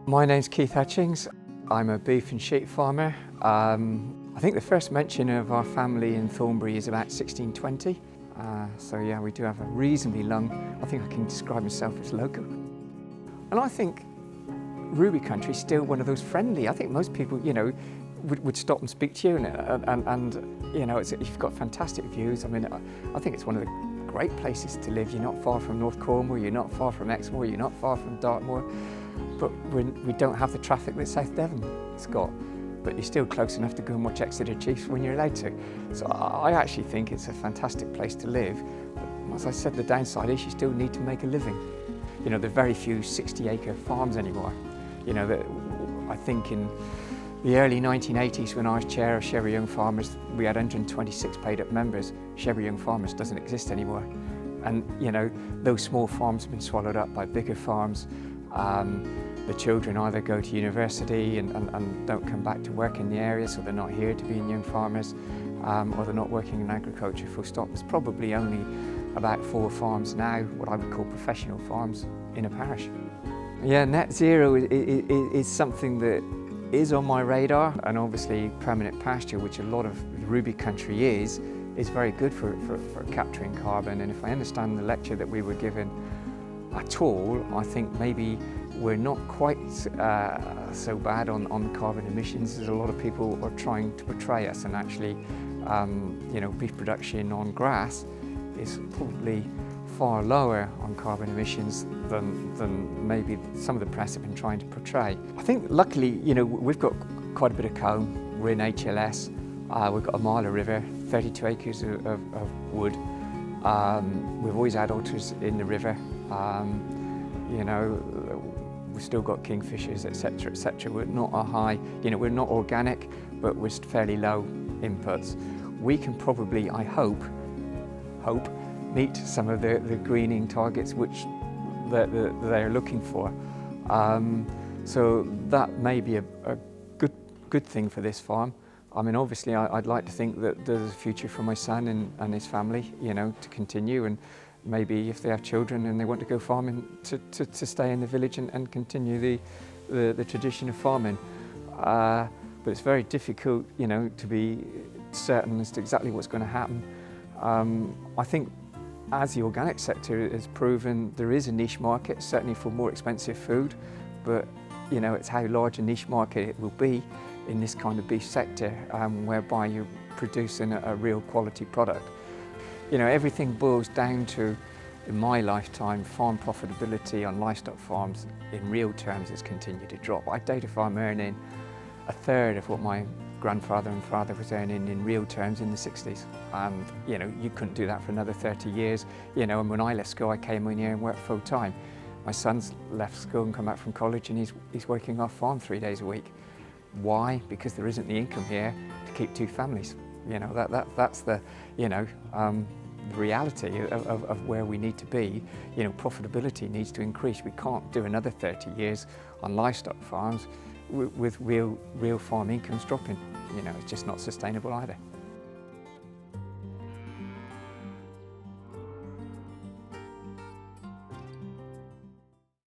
My name's Keith Hutchings. I'm a beef and sheep farmer. I think the first mention of our family in Thornbury is about 1620. So yeah, we do have a reasonably long, I think I can describe myself as local. And I think Ruby Country is still one of those friendly. I think most people, would stop and speak to you and you've got fantastic views. I mean, I think it's one of the great places to live. You're not far from North Cornwall, you're not far from Exmoor, you're not far from Dartmoor, but we don't have the traffic that South Devon's got. But you're still close enough to go and watch Exeter Chiefs when you're allowed to. So I actually think it's a fantastic place to live. But as I said, the downside is you still need to make a living. There are very few 60-acre farms anymore. I think in the early 1980s, when I was chair of Chevy Young Farmers, we had 126 paid-up members. Chevy Young Farmers doesn't exist anymore. And, those small farms have been swallowed up by bigger farms. The children either go to university and don't come back to work in the area, so they're not here to be in young farmers, or they're not working in agriculture, full stop. There's probably only about 4 farms now, what I would call professional farms, in a parish. Yeah, net zero is something that is on my radar, and obviously permanent pasture, which a lot of Ruby Country is very good for capturing carbon. And if I understand the lecture that we were given at all, I think maybe we're not quite so bad on carbon emissions as a lot of people are trying to portray us. And actually, beef production on grass is probably far lower on carbon emissions than maybe some of the press have been trying to portray. I think luckily, we've got quite a bit of comb. We're in HLS. We've got a mile of river, 32 acres of wood. We've always had otters in the river. We've still got kingfishers, etc., etc. We're not a high, we're not organic, but we're fairly low inputs. We can probably, I hope, meet some of the greening targets which they're looking for. So that may be a good thing for this farm. I mean, obviously, I'd like to think that there's a future for my son and his family, to continue, and maybe if they have children and they want to go farming, to stay in the village and continue the tradition of farming. But it's very difficult, to be certain as to exactly what's going to happen. I think as the organic sector has proven, there is a niche market, certainly for more expensive food, but it's how large a niche market it will be in this kind of beef sector, whereby you're producing a real quality product. Everything boils down to, in my lifetime, farm profitability on livestock farms in real terms has continued to drop. I date a farm earning a third of what my grandfather and father was earning in real terms in the 60s. And you couldn't do that for another 30 years. And when I left school, I came in here and worked full time. My son's left school and come back from college, and he's working off farm 3 days a week. Why? Because there isn't the income here to keep 2 families. That's the reality of where we need to be. Profitability needs to increase. We can't do another 30 years on livestock farms with real farm incomes dropping. It's just not sustainable either.